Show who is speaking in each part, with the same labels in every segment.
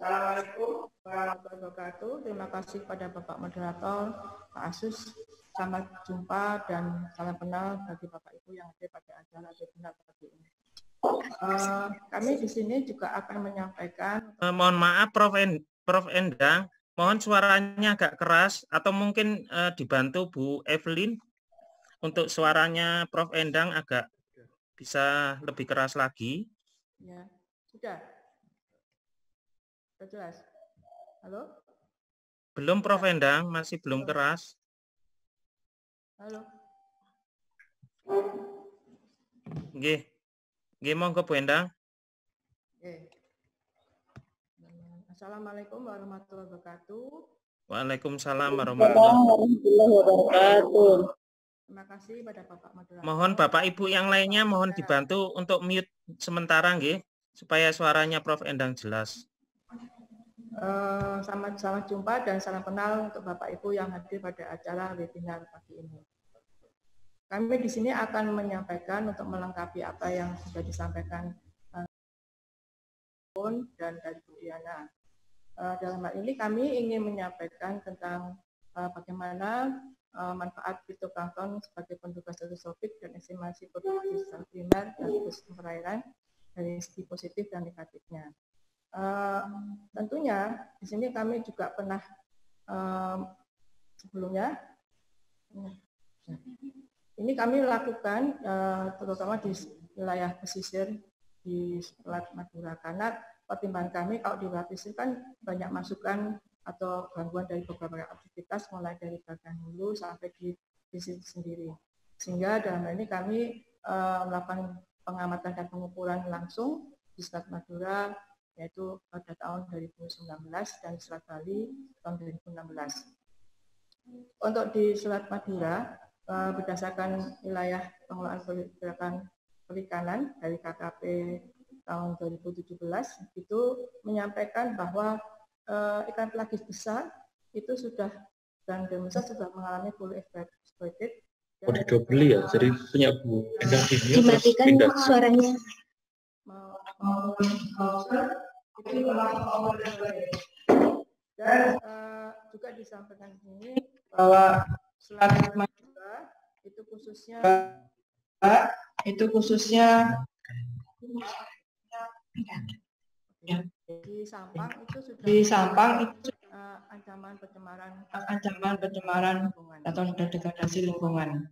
Speaker 1: Assalamualaikum warahmatullahi wabarakatuh. Terima kasih kepada Bapak Moderator, Pak Asus. Selamat jumpa dan salam kenal bagi Bapak Ibu yang hadir pada acara webinar pagi ini. Kami di sini juga akan menyampaikan.
Speaker 2: Mohon maaf Prof. Endang, mohon suaranya agak keras atau mungkin dibantu Bu Evelyn untuk suaranya Prof. Endang agak bisa lebih keras lagi.
Speaker 1: Ya, sudah jelas. Halo?
Speaker 2: Belum Prof. Endang, masih belum keras.
Speaker 1: Halo?
Speaker 2: Nggih. Nggih, monggo Bu Endang.
Speaker 1: Assalamualaikum warahmatullahi wabarakatuh.
Speaker 2: Waalaikumsalam warahmatullahi wabarakatuh.
Speaker 1: Terima kasih pada Bapak Moderator.
Speaker 2: Mohon Bapak Ibu yang lainnya mohon dibantu untuk mute sementara nggih, supaya suaranya Prof. Endang jelas.
Speaker 1: Selamat jumpa dan salam kenal untuk Bapak Ibu yang hadir pada acara webinar pagi ini. Kami di sini akan menyampaikan untuk melengkapi apa yang sudah disampaikan dan dari Bu Diana. Dalam hal ini kami ingin menyampaikan tentang bagaimana manfaat fitoplankton sebagai pendukung stratosofik dan estimasi produksi sel primer dan ekosistem perairan dari segi positif dan negatifnya. Tentunya di sini kami juga pernah sebelumnya ini kami lakukan terutama di wilayah pesisir di Selat Madura, karena pertimbangan kami kalau di wilayah pesisir kan banyak masukan atau gangguan dari beberapa aktivitas mulai dari bagian hulu sampai di pesisir sendiri, sehingga dalam hal ini kami melakukan pengamatan dan pengukuran langsung di Selat Madura, yaitu pada tahun 2019 dan Selat Bali tahun 2016. Untuk di Selat Madura, berdasarkan wilayah pengelolaan perikanan dari KKP tahun 2017 itu menyampaikan bahwa ikan pelagis besar itu sudah dan Indonesia sudah mengalami fully exploited.
Speaker 3: Udah beli ya, jadi punya Bu Endang Video
Speaker 4: dimatikan suaranya.
Speaker 1: Dan juga disampaikan di sini bahwa Selat Madura itu khususnya di Sampang itu ancaman pencemaran atau degradasi lingkungan.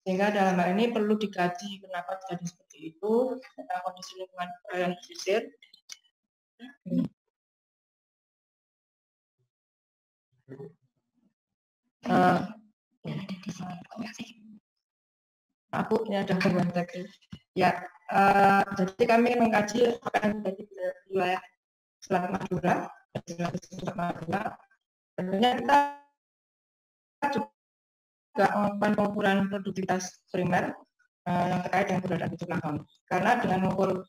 Speaker 1: Sehingga dalam hal ini perlu dikaji kenapa jadi seperti itu tentang kondisi lingkungan perairan pesisir. Aku ini ada gangguan teknis. Ya, jadi kami mengkaji apa yang terjadi di wilayah Selat Madura, tentunya kita juga melakukan pengukuran produktivitas primer yang terkait dengan keberadaan fitoplankton. Karena dengan mengukur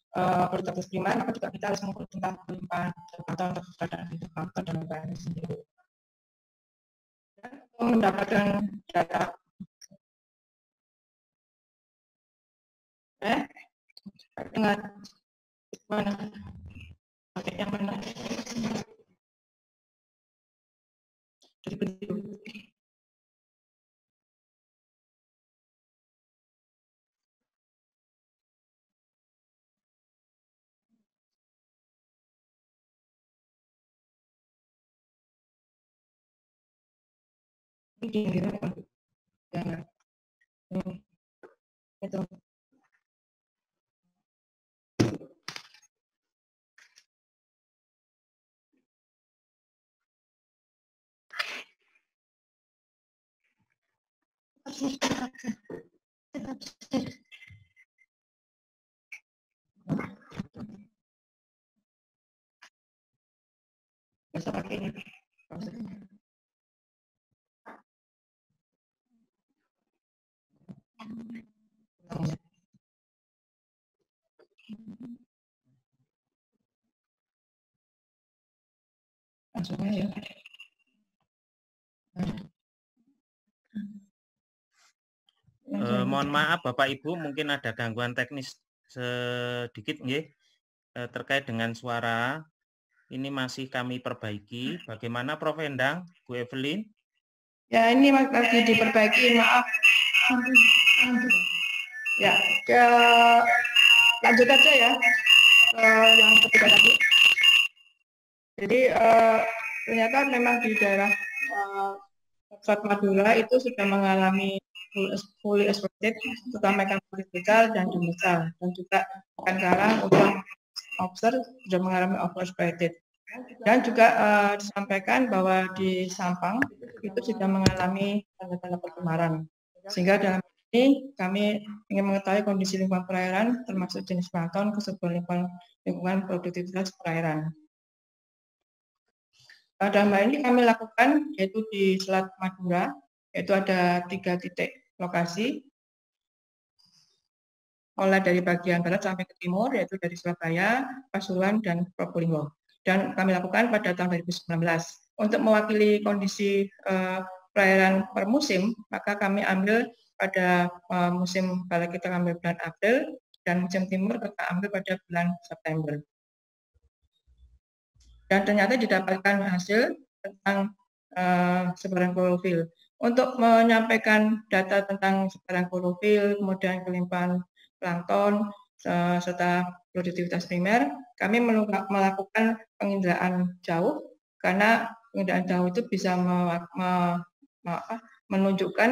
Speaker 1: produktivitas primer, maka juga kita harus mengukur tentang kelimpahan atau keberadaan fitoplankton dan lain-lain sendiri. Dan mendapatkan data dengan mana pakai yang mana jadi begitu. Ini itu. Bisa pakai ini. Langsung aja.
Speaker 2: Mohon maaf Bapak Ibu, mungkin ada gangguan teknis sedikit nggih terkait dengan suara ini masih kami perbaiki. Bagaimana Prof. Endang, Bu Evelyn?
Speaker 1: Ya, ini lagi diperbaiki, maaf. Ya, lanjut aja ya. Yang ketiga tadi. Jadi ternyata memang di daerah Selat Madura itu sudah mengalami fully exploited, terutama ikan vertikal dan demersal, dan juga ikan karang udang lobster sudah mengalami overexploited. Dan juga disampaikan bahwa di Sampang itu sudah mengalami tanda-tanda pencemaran. Sehingga dalam ini kami ingin mengetahui kondisi lingkungan perairan termasuk jenis plankton, kesuburan lingkungan produktivitas perairan. Dalam hal ini kami lakukan yaitu di Selat Madura, yaitu ada 3 titik lokasi, mulai dari bagian barat sampai ke timur, yaitu dari Surabaya, Pasuruan, dan Probolinggo. Dan kami lakukan pada tahun 2019. Untuk mewakili kondisi perairan per musim, maka kami ambil pada musim barat kita ambil bulan April, dan musim timur kita ambil pada bulan September. Dan ternyata didapatkan hasil tentang sebaran klorofil. Untuk menyampaikan data tentang sebaran klorofil, kemudian kelimpahan plankton, serta produktivitas primer, kami melakukan penginderaan jauh, karena penginderaan jauh itu bisa menunjukkan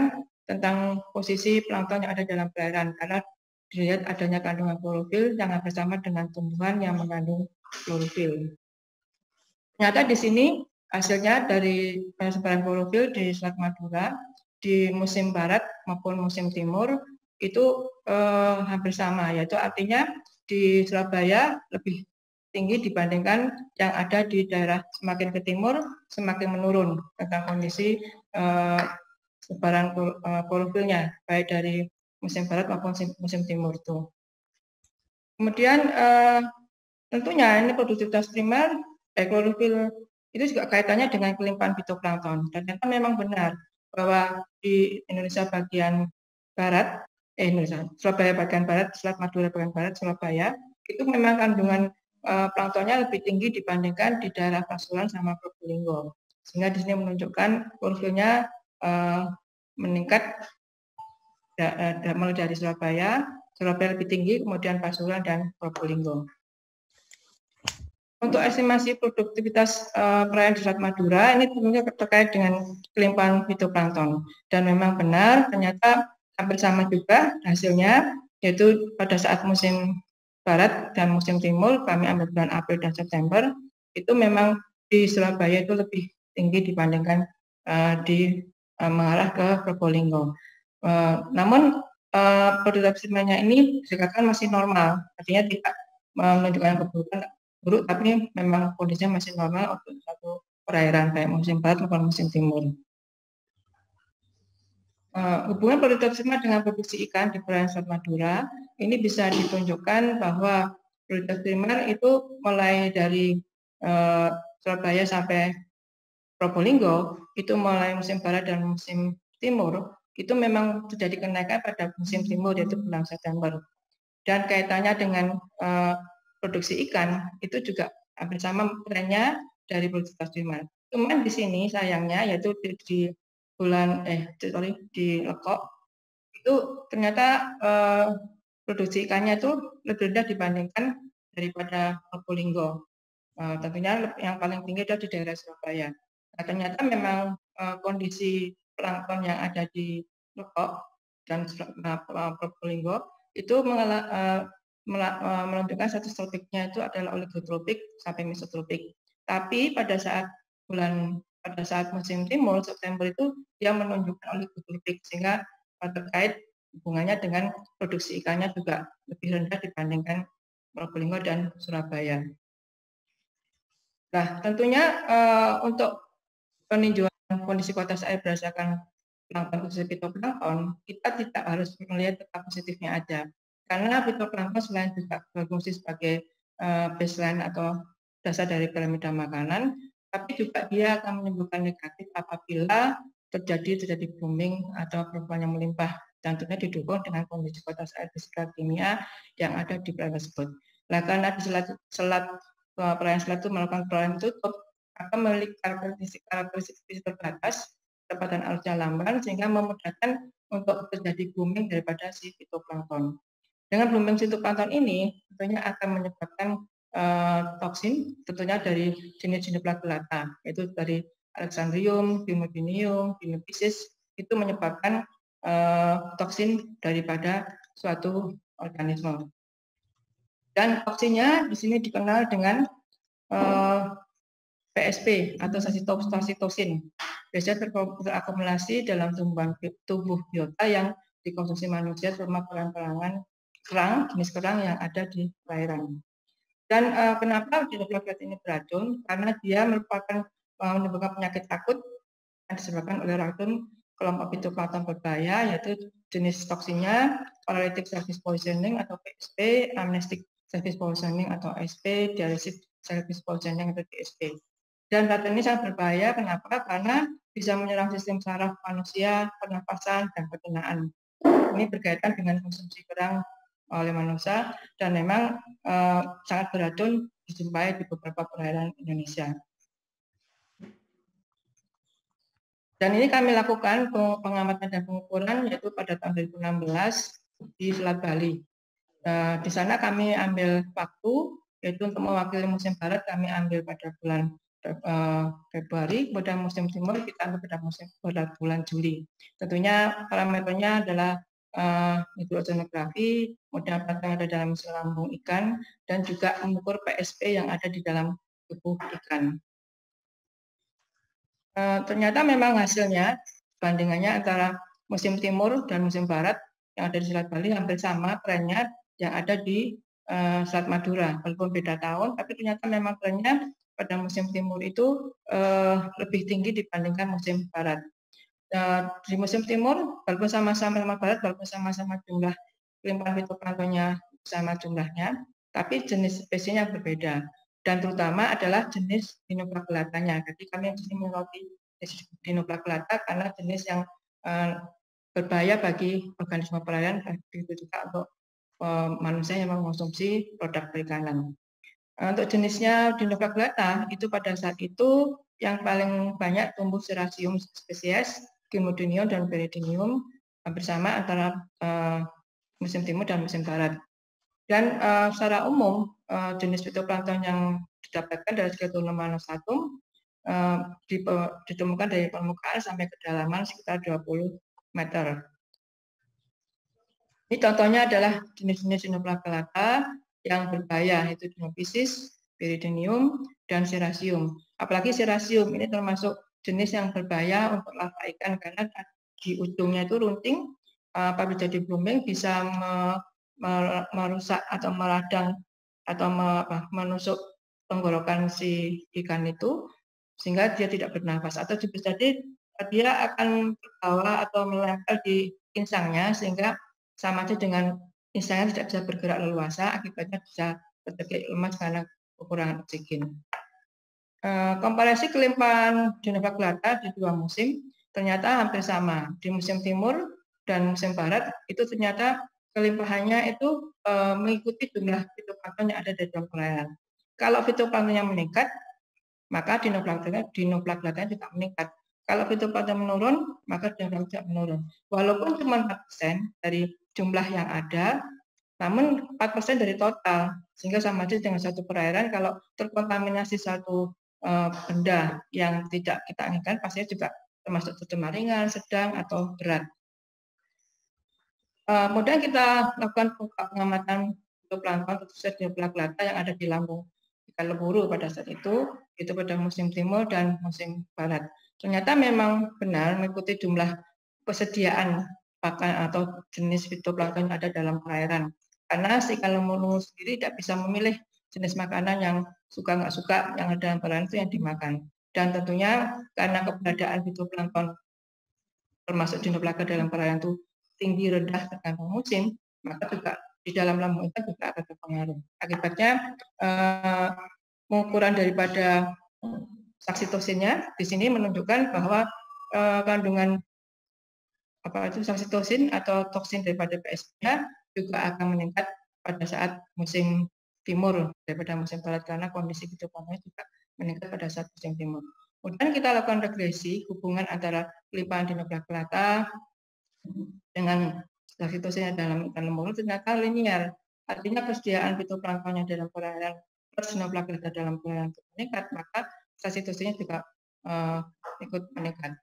Speaker 1: tentang posisi plankton yang ada dalam perairan, karena dilihat adanya kandungan klorofil yang hampir sama dengan tumbuhan yang mengandung klorofil. Ternyata di sini hasilnya dari penyebaran klorofil di Selat Madura di musim barat maupun musim timur itu hampir sama, yaitu artinya di Surabaya lebih tinggi dibandingkan yang ada di daerah semakin ke timur semakin menurun tentang kondisi sebaran klorofilnya baik dari musim barat maupun musim timur itu. Kemudian tentunya ini produktivitas primer klorofil itu juga kaitannya dengan kelimpahan fitoplankton. Dan ternyata memang benar bahwa di Indonesia bagian barat, Surabaya bagian barat, Selat Madura bagian barat, Surabaya, itu memang kandungan planktonnya lebih tinggi dibandingkan di daerah Pasuruan sama Probolinggo. Sehingga di sini menunjukkan klorofilnya meningkat mulai dari Surabaya lebih tinggi, kemudian Pasuruan dan Probolinggo. Untuk estimasi produktivitas perairan di Selat Madura, ini tentunya terkait dengan kelimpahan fitoplankton. Dan memang benar, ternyata hampir sama juga hasilnya, yaitu pada saat musim barat dan musim timur, kami ambil bulan April dan September, itu memang di Surabaya itu lebih tinggi dibandingkan mengarah ke Probolinggo. Namun, produktivitasnya ini dikatakan masih normal, artinya tidak menunjukkan keburukan buruk, tapi memang kondisinya masih normal untuk satu perairan baik musim barat maupun musim timur. Hubungan produktivitas dengan produksi ikan di perairan Selat Madura ini bisa ditunjukkan bahwa produktivitas primer itu mulai dari Surabaya sampai Probolinggo itu mulai musim barat dan musim timur itu memang terjadi kenaikan pada musim timur yaitu bulan September. Dan kaitannya dengan produksi ikan itu juga hampir sama trennya dari produktivitas primer. Cuman di sini sayangnya yaitu di bulan di Lekok itu ternyata produksi ikannya itu lebih rendah dibandingkan daripada Probolinggo. Tentunya yang paling tinggi adalah di daerah Surabaya. Nah, ternyata memang kondisi plankton yang ada di Lekok dan Probolinggo itu menunjukkan status tropiknya itu adalah oligotropik sampai mesotropik. Tapi pada saat musim timur September itu dia menunjukkan oligotropik, sehingga terkait hubungannya dengan produksi ikannya juga lebih rendah dibandingkan Probolinggo dan Surabaya. Nah, tentunya untuk peninjauan kondisi kualitas air berdasarkan plankton khusus fitoplankton, kita tidak harus melihat data positifnya aja. Karena fitoplankton selain juga berfungsi sebagai baseline atau dasar dari piramida makanan, tapi juga dia akan menimbulkan negatif apabila terjadi booming atau perubahan yang melimpah, dan tentunya didukung dengan kondisi kualitas air fisika kimia yang ada di perairan tersebut. Nah, karena di Selat perairan selat itu melakukan perairan tutup akan memiliki karakteristik terbatas, kecepatan arusnya lamban, sehingga memudahkan untuk terjadi booming daripada si fitoplankton. Dengan booming fitoplankton ini tentunya akan menyebabkan toksin, tentunya dari jenis Dinoflagellata, yaitu dari Alexandrium, Dimodinium, Dinophysis, itu menyebabkan toksin daripada suatu organisme. Dan toksinnya di sini dikenal dengan PSP atau sasitosin. Biasanya terakumulasi dalam tubuh biota yang dikonsumsi manusia, terutama kerang, jenis kerang yang ada di perairan. Dan kenapa Dinoflagellata ini beracun? Karena dia merupakan menyebabkan penyakit akut yang disebabkan oleh racun kelompok fitoplankton berbahaya, yaitu jenis toksinnya paralytic surface poisoning atau PSP, amnestic surface poisoning atau ASP, dialysis surface poisoning atau DSP. Dan racun ini sangat berbahaya. Kenapa? Karena bisa menyerang sistem saraf manusia, pernapasan, dan pencernaan. Ini berkaitan dengan konsumsi kerang oleh manusia dan memang sangat beracun dijumpai di beberapa perairan Indonesia. Dan ini kami lakukan pengamatan dan pengukuran yaitu pada tahun 2016 di Selat Bali. Di sana kami ambil waktu yaitu untuk mewakili musim barat kami ambil pada bulan Februari, kemudian musim timur kita ambil pada bulan Juli. Tentunya parameternya adalah hidrogenografi, kemudian apa yang ada dalam sel lambung ikan, dan juga mengukur PSP yang ada di dalam tubuh ikan. Ternyata memang hasilnya bandingannya antara musim timur dan musim barat yang ada di Selat Bali hampir sama trennya yang ada di Selat Madura, walaupun beda tahun, tapi ternyata memang trennya pada musim timur itu lebih tinggi dibandingkan musim barat. Di musim timur, walaupun sama-sama barat, walaupun sama-sama jumlah limpahan fitoplanktonnya sama jumlahnya, tapi jenis spesiesnya berbeda. Dan terutama adalah jenis Dinoflagellatanya. Jadi kami di sini menyoroti Dinoflagellata karena jenis yang berbahaya bagi organisme perairan, begitu juga untuk manusia yang mengonsumsi produk perikanan. Untuk jenisnya Dinoflagellata itu pada saat itu yang paling banyak tumbuh Serasium spesies, Dimodinium dan Peridinium bersama antara musim timur dan musim barat. Dan secara umum jenis fitoplankton yang didapatkan dari Scelotolum monosatum ditemukan dari permukaan sampai kedalaman sekitar 20 meter. Ini contohnya adalah jenis-jenis Dinoflagellata yang berbahaya, yaitu Dinophysis, Peridinium, dan Serasium. Apalagi Serasium ini termasuk jenis yang berbahaya untuk larva ikan karena di ujungnya itu runting, apabila jadi blooming bisa merusak atau meradang atau menusuk tenggorokan si ikan itu sehingga dia tidak bernafas, atau bisa jadi dia akan terbawa atau menempel di insangnya sehingga sama saja dengan insangnya tidak bisa bergerak leluasa, akibatnya bisa terjadi lemas karena kekurangan oksigen. Komparasi kelimpahan Dinoflagellata di dua musim ternyata hampir sama. Di musim timur dan musim barat itu ternyata kelimpahannya itu mengikuti jumlah fitoplankton yang ada di dalam perairan. Kalau fitoplanktonnya meningkat, maka Dinoflagellata juga meningkat. Kalau fitoplankton menurun, maka Dinoflagellata menurun. Walaupun cuma 4% dari jumlah yang ada, namun 4% dari total, sehingga sama saja dengan satu perairan kalau terkontaminasi satu benda yang tidak kita inginkan, pastinya juga termasuk tercemar ringan, sedang, atau berat. Kemudian kita lakukan pengamatan fitoplankton khususnya Dinoflagellata yang ada di lambung ikan leburu pada saat itu pada musim timur dan musim barat. Ternyata memang benar mengikuti jumlah persediaan pakan atau jenis fitoplankton yang ada dalam perairan. Karena si ikan leburu sendiri tidak bisa memilih jenis makanan yang suka nggak suka yang ada dalam perairan itu yang dimakan. Dan tentunya karena keberadaan fitoplankton termasuk Dinoflagellata dalam perairan itu tinggi rendah tergantung musim, maka juga di dalam lambung ikan juga akan berpengaruh. Akibatnya pengukuran daripada saksitosinnya di sini menunjukkan bahwa kandungan saksitosin atau toksin daripada PSP juga akan meningkat pada saat musim timur daripada musim barat karena kondisi fitoplanktonnya juga meningkat pada saat musim timur. Kemudian kita lakukan regresi hubungan antara pelimpahan dinoflagellata dengan sitosin dalam ikan lemur ternyata linear. Artinya persediaan fitoplanktonnya dalam perairan plus dinoflagellata dalam perairan meningkat, maka sitosinnya juga ikut meningkat.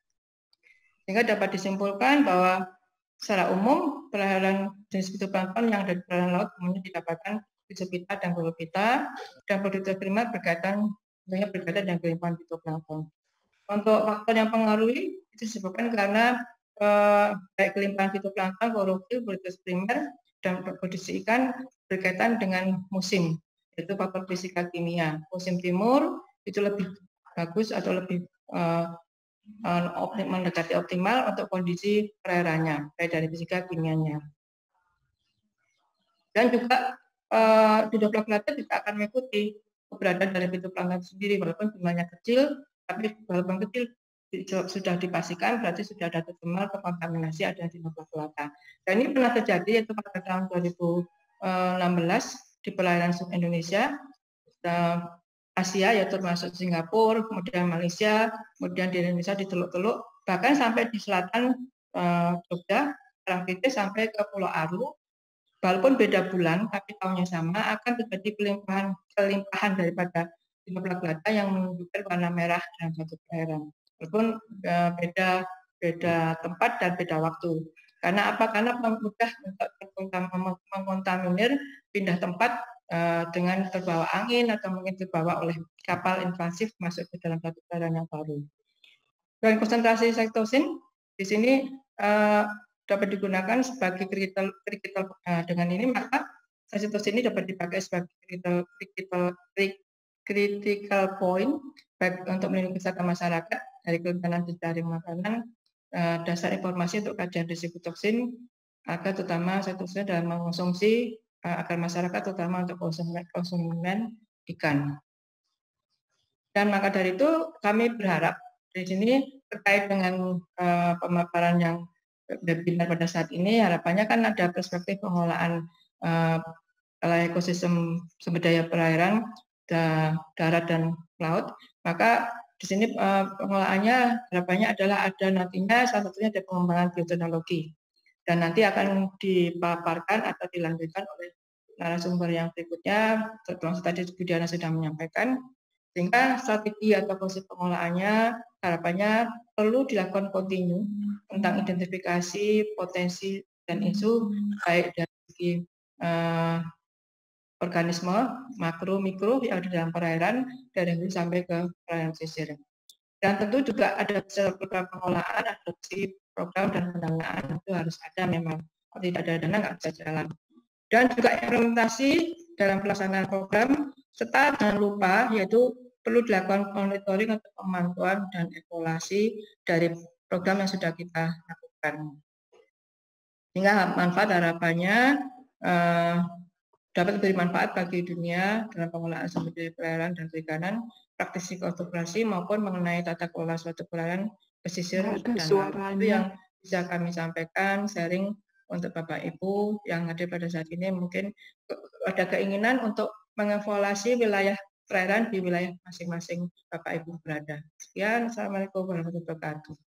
Speaker 1: Sehingga dapat disimpulkan bahwa secara umum perairan jenis fitoplankton yang ada di perairan laut umumnya didapatkan Rhizophyta dan Bolophyta, dan produktif primer berkaitan dengan kelimpahan fitoplankton. Untuk faktor yang pengaruhi itu disebabkan karena baik kelimpahan fitoplankton, klorofil, produktif primer, dan produksi ikan berkaitan dengan musim, yaitu faktor fisika kimia. Musim timur itu lebih bagus atau lebih mendekati optimal untuk kondisi perairannya, baik dari fisika kimianya. Dan juga dinoflagellata juga akan mengikuti keberadaan dari fitoplankton sendiri, walaupun jumlahnya kecil, tapi walaupun kecil sudah dipastikan berarti sudah ada tercemar terkontaminasi ada dinoflagellata. Dan ini pernah terjadi yaitu pada tahun 2016 di perairan Indonesia, Asia, yaitu termasuk Singapura, kemudian Malaysia, kemudian di Indonesia di Teluk-Teluk, bahkan sampai di selatan Jogja, Karangpitis sampai ke Pulau Aru, walaupun beda bulan tapi tahunnya sama, akan terjadi kelimpahan daripada dinoflagellata yang menunjukkan warna merah dalam satu perairan, walaupun beda tempat dan beda waktu. Karena apa? Karena mudah untuk mengkontaminir pindah tempat dengan terbawa angin atau mungkin terbawa oleh kapal invasif masuk ke dalam satu perairan yang baru. Dan konsentrasi sitosin di sini dapat digunakan sebagai critical dengan ini maka sitosin ini dapat dipakai sebagai critical point baik untuk melindungi kesehatan masyarakat dari kelangkaan jejaring makanan, dasar informasi untuk kajian risiko toksin agar terutama sitosin dalam mengkonsumsi agar masyarakat terutama untuk konsumen ikan. Dan maka dari itu kami berharap di sini terkait dengan pemaparan yang webinar pada saat ini, harapannya kan ada perspektif pengelolaan ekosistem sumber daya perairan, darat dan laut. Maka di sini pengelolaannya harapannya adalah ada nantinya salah satunya ada pengembangan bioteknologi. Dan nanti akan dipaparkan atau dilanjutkan oleh narasumber yang berikutnya, termasuk tadi Budiana sudah menyampaikan, sehingga strategi atau konsep pengelolaannya harapannya perlu dilakukan kontinu tentang identifikasi potensi dan isu baik dari segi organisme makro mikro yang ada dalam perairan dari hulu sampai ke perairan pesisir. Dan tentu juga ada program pengelolaan, adopsi program dan pendanaan itu harus ada memang. Kalau tidak ada dana nggak bisa jalan. Dan juga implementasi dalam pelaksanaan program serta jangan lupa yaitu perlu dilakukan monitoring atau pemantauan dan evaluasi dari program yang sudah kita lakukan. Sehingga manfaat harapannya dapat memberi manfaat bagi dunia dalam pengelolaan sumber daya perairan dan perikanan, praktisi konservasi maupun mengenai tata kelola suatu perairan pesisir dan laut. Itu yang bisa kami sampaikan, sharing untuk Bapak Ibu yang hadir pada saat ini. Mungkin ada keinginan untuk mengevaluasi wilayah perairan di wilayah masing-masing Bapak Ibu berada. Sekian, Assalamualaikum warahmatullahi wabarakatuh.